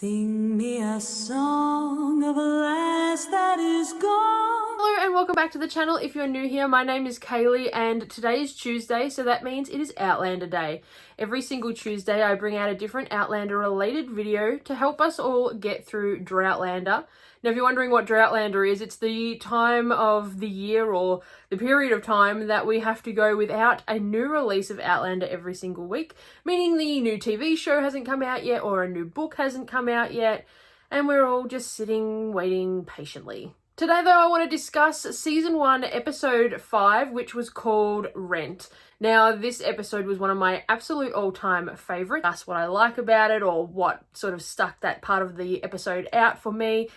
Sing me a song of a lass that is gone. Hello and welcome back to the channel. If you're new here, my name is Kaylee and today is Tuesday, so that means it is Outlander Day. Every single Tuesday I bring out a different Outlander related video to help us all get through Droughtlander. Now if you're wondering what Droughtlander is, it's the time of the year or the period of time that we have to go without a new release of Outlander every single week, meaning the new TV show hasn't come out yet or a new book hasn't come out yet, and we're all just sitting waiting patiently. Today though, I want to discuss season 1 episode 5, which was called Rent. Now this episode was one of my absolute all-time favourites. That's what I like about it, or what sort of stuck that part of the episode out for me.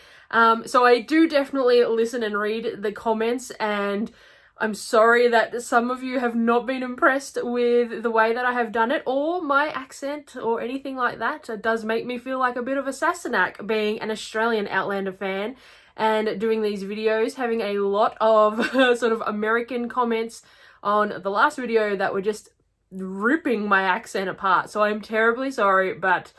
So I do definitely listen and read the comments, and I'm sorry that some of you have not been impressed with the way that I have done it or my accent or anything like that. It does make me feel like a bit of a Sassenach being an Australian Outlander fan and doing these videos, having a lot of sort of American comments on the last video that were just ripping my accent apart. So I'm terribly sorry, but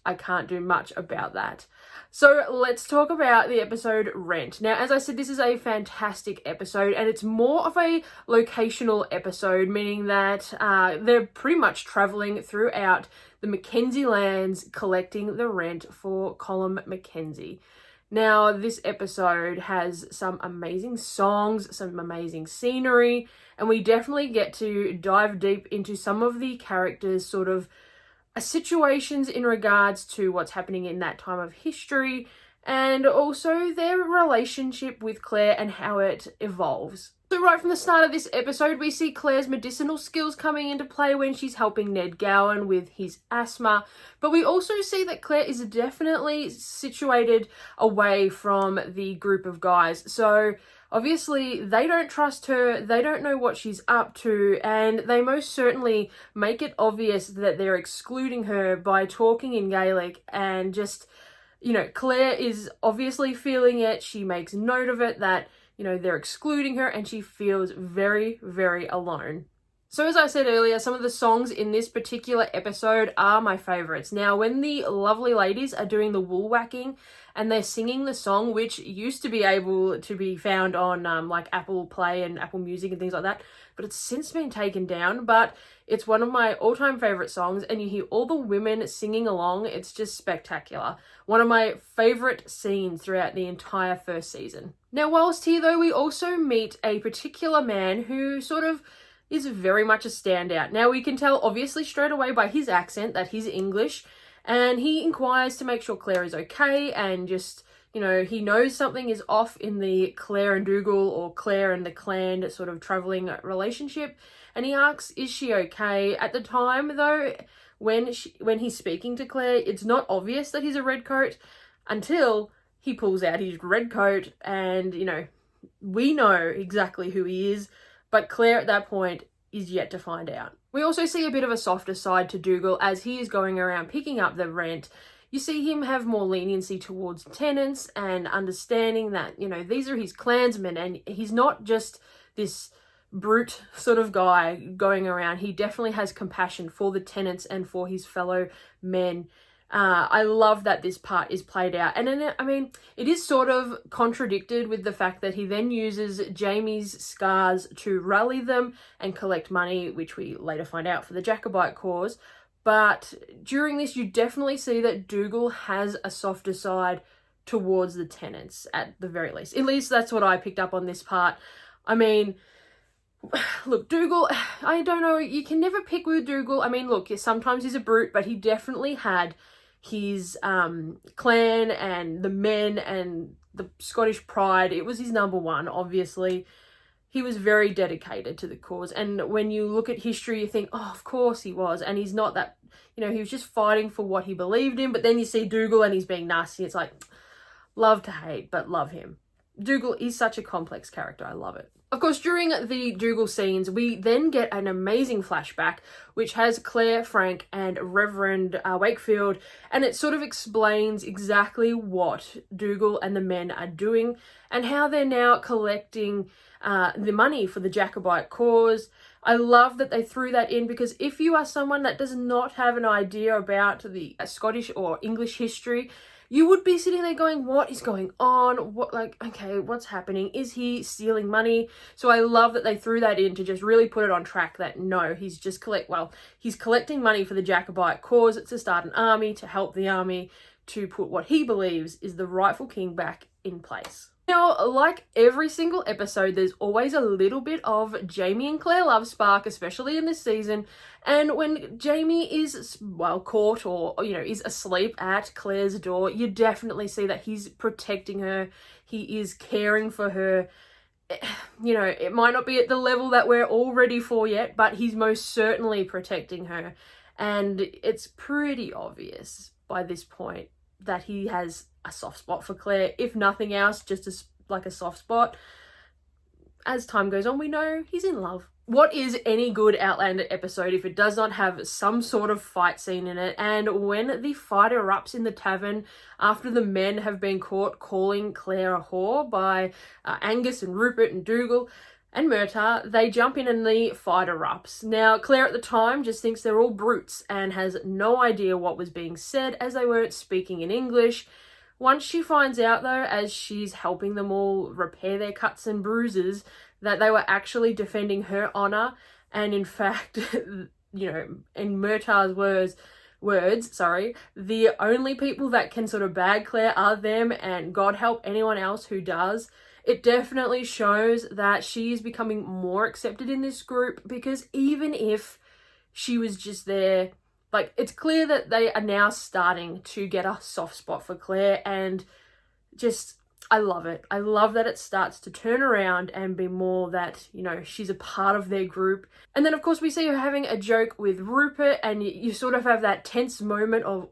I can't do much about that. So let's talk about the episode Rent. Now, as I said, this is a fantastic episode and it's more of a locational episode, meaning that they're pretty much traveling throughout the Mackenzie lands collecting the rent for Colin Mackenzie. Now, this episode has some amazing songs, some amazing scenery, and we definitely get to dive deep into some of the characters' sort of situations in regards to what's happening in that time of history, and also their relationship with Claire and how it evolves. So right from the start of this episode, we see Claire's medicinal skills coming into play when she's helping Ned Gowan with his asthma, but we also see that Claire is definitely situated away from the group of guys. So obviously they don't trust her, they don't know what she's up to, and they most certainly make it obvious that they're excluding her by talking in Gaelic, and just, you know, Claire is obviously feeling it. She makes note of it, that, you know, they're excluding her, and she feels very, very alone. So as I said earlier, some of the songs in this particular episode are my favourites. Now, when the lovely ladies are doing the wool whacking and they're singing the song, which used to be able to be found on like Apple Play and Apple Music and things like that, but it's since been taken down, but it's one of my all-time favourite songs, and you hear all the women singing along. It's just spectacular. One of my favourite scenes throughout the entire first season. Now, whilst here though, we also meet a particular man who sort of is very much a standout. Now, we can tell obviously straight away by his accent that he's English, and he inquires to make sure Claire is okay, and just, you know, he knows something is off in the Claire and Dougal, or Claire and the clan sort of travelling relationship, and he asks, is she okay? At the time though, when he's speaking to Claire, it's not obvious that he's a redcoat until he pulls out his red coat, and, you know, we know exactly who he is, but Claire at that point is yet to find out. We also see a bit of a softer side to Dougal as he is going around picking up the rent. You see him have more leniency towards tenants and understanding that, you know, these are his clansmen, and he's not just this brute sort of guy going around. He definitely has compassion for the tenants and for his fellow men. I love that this part is played out, and then, I mean, it is sort of contradicted with the fact that he then uses Jamie's scars to rally them and collect money, which we later find out for the Jacobite cause. But during this, you definitely see that Dougal has a softer side towards the tenants, at the very least. At least that's what I picked up on this part. I mean, look, Dougal, I don't know, you can never pick with Dougal. I mean, look, sometimes he's a brute, but he definitely had his clan and the men and the Scottish pride. It was his number one, obviously. He was very dedicated to the cause, and when you look at history, you think, oh, of course he was, and he's not that, you know, he was just fighting for what he believed in. But then you see Dougal and he's being nasty. It's like, love to hate, but love him. Dougal is such a complex character. I love it. Of course, during the Dougal scenes, we then get an amazing flashback, which has Claire, Frank, and Reverend Wakefield, and it sort of explains exactly what Dougal and the men are doing and how they're now collecting the money for the Jacobite cause. I love that they threw that in, because if you are someone that does not have an idea about the Scottish or English history, you would be sitting there going, what is going on? What, like, okay, what's happening? Is he stealing money? So I love that they threw that in to just really put it on track that no, he's just he's collecting money for the Jacobite cause. It's to start an army, to help the army, to put what he believes is the rightful king back in place. Now, like every single episode, there's always a little bit of Jamie and Claire love spark, especially in this season. And when Jamie is, well, caught or, you know, is asleep at Claire's door, you definitely see that he's protecting her. He is caring for her. You know, it might not be at the level that we're all ready for yet, but he's most certainly protecting her. And it's pretty obvious by this point that he has a soft spot for Claire, if nothing else, just a soft spot. As time goes on, we know he's in love. What is any good Outlander episode if it does not have some sort of fight scene in it? And when the fight erupts in the tavern after the men have been caught calling Claire a whore by Angus and Rupert and Dougal and Murtagh, they jump in and the fight erupts. Now, Claire at the time just thinks they're all brutes and has no idea what was being said, as they weren't speaking in English. Once she finds out, though, as she's helping them all repair their cuts and bruises, that they were actually defending her honour, and in fact, you know, in Murtagh's words, the only people that can sort of bag Claire are them, and God help anyone else who does. It definitely shows that she is becoming more accepted in this group, because even if she was just there, like, it's clear that they are now starting to get a soft spot for Claire, and just, I love it. I love that it starts to turn around and be more that, you know, she's a part of their group. And then, of course, we see her having a joke with Rupert, and you sort of have that tense moment of,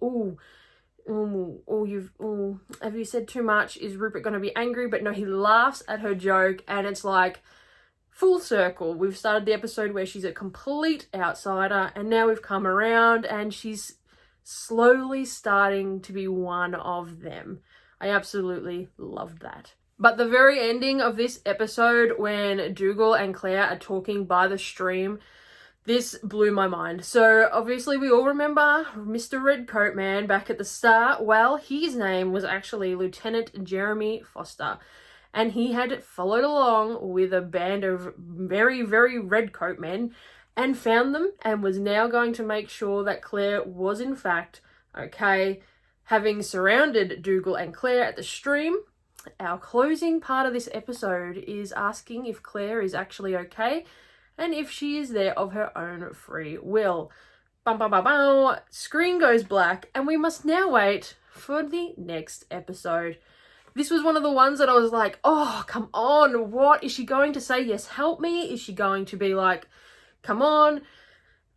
have you said too much? Is Rupert going to be angry? But no, he laughs at her joke, and it's like full circle. We've started the episode where she's a complete outsider, and now we've come around and she's slowly starting to be one of them. I absolutely loved that. But the very ending of this episode, when Dougal and Claire are talking by the stream, this blew my mind. So obviously we all remember Mr. Redcoat Man back at the start. Well, his name was actually Lieutenant Jeremy Foster, and he had followed along with a band of very, very redcoat men and found them, and was now going to make sure that Claire was in fact okay. Having surrounded Dougal and Claire at the stream, our closing part of this episode is asking if Claire is actually okay, and if she is there of her own free will. Bum, bum, bum, bum. Screen goes black, and we must now wait for the next episode. This was one of the ones that I was like, oh, come on, what? Is she going to say, yes, help me? Is she going to be like, come on?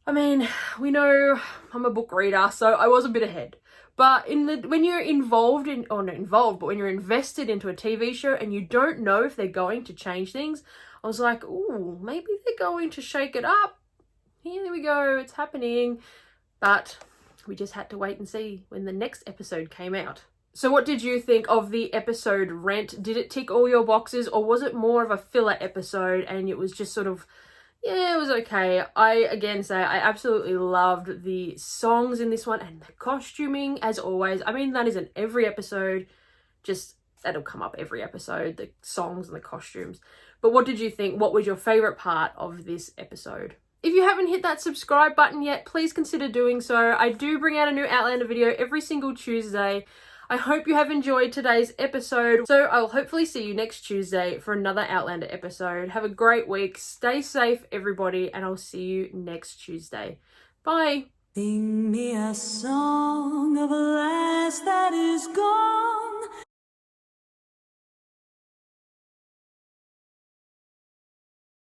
I mean, we know I'm a book reader, so I was a bit ahead. But when you're when you're invested into a TV show and you don't know if they're going to change things, I was like, ooh, maybe they're going to shake it up. Here we go, it's happening. But we just had to wait and see when the next episode came out. So what did you think of the episode Rent? Did it tick all your boxes, or was it more of a filler episode and it was just sort of, yeah, it was okay. I again say I absolutely loved the songs in this one, and the costuming, as always. I mean, that isn't every episode, just that'll come up every episode, the songs and the costumes. But what did you think? What was your favourite part of this episode? If you haven't hit that subscribe button yet, please consider doing so. I do bring out a new Outlander video every single Tuesday. I hope you have enjoyed today's episode. So I'll hopefully see you next Tuesday for another Outlander episode. Have a great week. Stay safe, everybody, and I'll see you next Tuesday. Bye. Sing me a song of a lass that is gone.